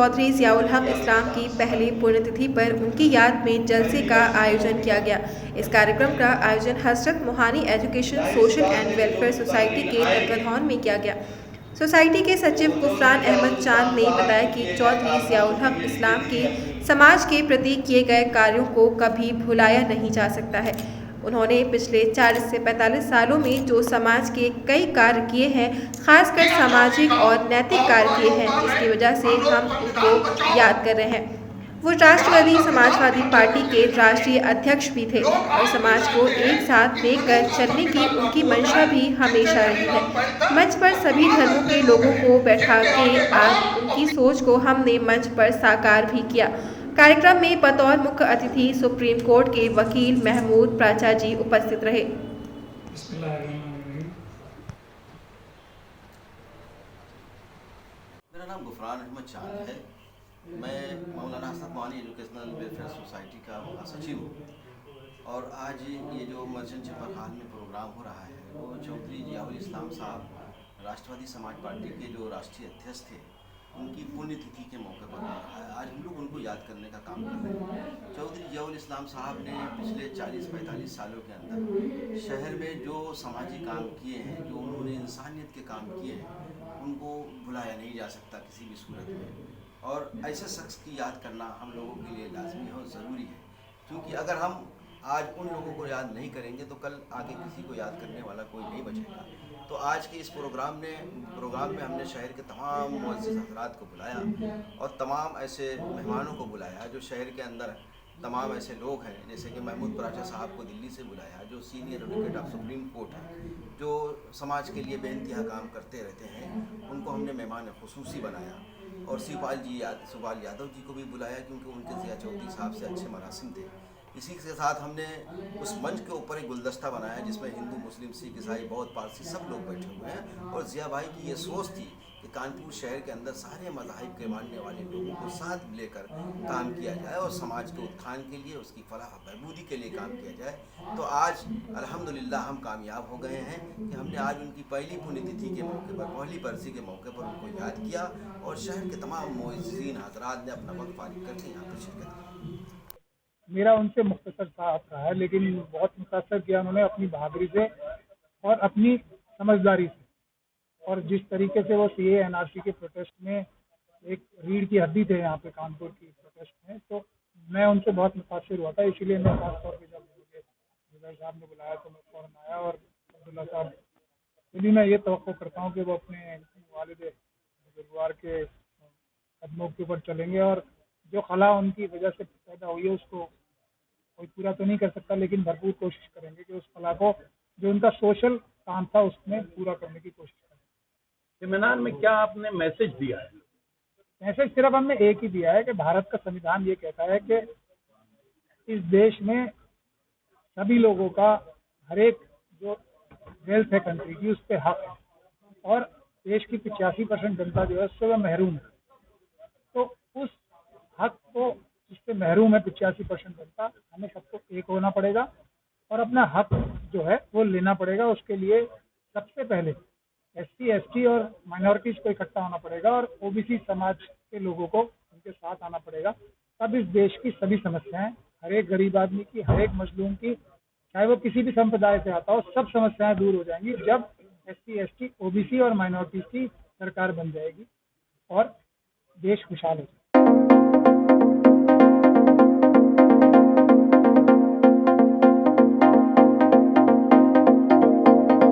चौधरी ज़ियाउल हक इस्लाम की पहली पुण्यतिथि पर उनकी याद में जलसे का आयोजन किया गया। इस कार्यक्रम का आयोजन हजरत Mohani education social and welfare society के तत्वाधान में किया गया। सोसाइटी के सचिव गुफरान अहमद चांद ने बताया कि चौधरी ज़ियाउल हक इस्लाम के समाज के प्रति किए गए कार्यों को कभी भुलाया नहीं जा सकता है। उन्होंने पिछले 40 से 45 सालों में जो समाज के कई कार्य किए हैं, खासकर सामाजिक और नैतिक कार्य किए हैं, जिसकी वजह से हम उनको याद कर रहे हैं। वो राष्ट्रवादी समाजवादी पार्टी के राष्ट्रीय अध्यक्ष भी थे और समाज को एक साथ लेकर चलने की उनकी मंशा भी हमेशा रही है। मंच पर सभी धर्मों के लोगों को बैठा के आज उनकी सोच को हमने मंच पर साकार भी किया। कार्यक्रम में बतौर मुख्य अतिथि सुप्रीम कोर्ट के वकील महमूद प्राचा जी उपस्थित रहे। मेरा नाम गुफरान अहमद चांद है। मैं मौलाना हजरत मोहानी एजुकेशनल वेलफेयर सोसाइटी का महासचिव हूँ और आज ये जो मर्चेंट चैम्बर हॉल में प्रोग्राम हो रहा है वो चौधरी ज़ियाउल इस्लाम साहब राष्ट्रवादी समाज पार्टी के जो राष्ट्रीय अध्यक्ष थे उनकी पुण्यतिथि के मौके पर हो रहा है। आज हम लोग उनको याद करने का काम कर रहे हैं। चौधरी ज़ियाउल इस्लाम साहब ने पिछले 40-45 सालों के अंदर शहर में जो सामाजिक काम किए हैं, जो उन्होंने इंसानियत के काम किए हैं, उनको भुलाया नहीं जा सकता किसी भी सूरत में। और ऐसे शख्स की याद करना हम लोगों के लिए लाजमी है और ज़रूरी है, क्योंकि अगर हम आज उन लोगों को याद नहीं करेंगे तो कल आगे किसी को याद करने वाला कोई नहीं बचेगा। तो आज के इस प्रोग्राम में हमने शहर के तमाम मुअज़्ज़िज़ हज़रात को बुलाया और तमाम ऐसे मेहमानों को बुलाया जो शहर के अंदर तमाम ऐसे लोग हैं, जैसे कि महमूद प्राचा साहब को दिल्ली से बुलाया जो senior advocate of supreme court हैं, जो समाज के लिए बेइंतहा काम करते रहते हैं, उनको हमने मेहमान ख़ुसूसी बनाया। और शिवपाल यादव जी को भी बुलाया क्योंकि उनके ज़िया चौधरी साहब से अच्छे मरासिम थे। इसी के साथ हमने उस मंच के ऊपर एक गुलदस्ता बनाया जिसमें हिंदू, मुस्लिम, सिख, ईसाई, बौद्ध, पारसी सब लोग बैठे हुए हैं। और ज़िया भाई की ये सोच थी कि कानपुर शहर के अंदर सारे मज़ाहिब के मानने वाले लोगों को साथ लेकर काम किया जाए और समाज के उत्थान के लिए, उसकी फलाह बहबूदी के लिए काम किया जाए। तो आज अल्हम्दुलिल्लाह हम कामयाब हो गए हैं कि हमने आज उनकी पहली पुण्यतिथि के मौके पर, पहली बरसी के मौके पर उनको याद किया और शहर के तमाम मुअज़्ज़िज़ीन हज़रात ने अपना वक्त फारिग करके यहाँ पर शिरकत की। मेरा उनसे मुख्तसर साहब रहा है, लेकिन बहुत मुतासर किया उन्होंने अपनी बहादुरी से और अपनी समझदारी से। और जिस तरीके से वो सीए एनआरसी के प्रोटेस्ट में एक रीढ़ की हड्डी थे यहाँ पे कानपुर की प्रोटेस्ट में, तो मैं उनसे बहुत मुतासर हुआ था। इसीलिए मैं खासतौर पर जब मुझे जुबैर साहब ने बुलाया तो मैं फ़ौरन आया। और अब्दुल्ला साहब इसलिए मैं ये तवक्को करता हूँ कि वो अपने वालिद बुजुर्गवार के कदमों के ऊपर चलेंगे और जो खला उनकी वजह से पैदा हुई है उसको कोई पूरा तो नहीं कर सकता, लेकिन भरपूर कोशिश करेंगे कि उस कला को, जो उनका सोशल काम था, उसमें पूरा करने की कोशिश करें। सेमिनार में क्या आपने मैसेज दिया है? मैसेज सिर्फ हमने एक ही दिया है कि भारत का संविधान ये कहता है कि इस देश में सभी लोगों का हर एक जो वेल्थ है कंट्री की उस पर हक है और देश की 85% जनता जो है उससे वह महरूम है। तो उस हक को जिससे महरूम है 85% जनता, हमें सबको एक होना पड़ेगा और अपना हक जो है वो लेना पड़ेगा। उसके लिए सबसे पहले एससी, एसटी और माइनॉरिटीज को इकट्ठा होना पड़ेगा और ओबीसी समाज के लोगों को उनके साथ आना पड़ेगा। तब इस देश की सभी समस्याएं, हर एक गरीब आदमी की, हर एक मजलूम की, चाहे वो किसी भी संप्रदाय से आता हो, सब समस्याएं दूर हो जाएंगी जब एससी, एसटी, ओबीसी और माइनॉरिटीज की सरकार बन जाएगी और देश खुशहाल हो जाएगा।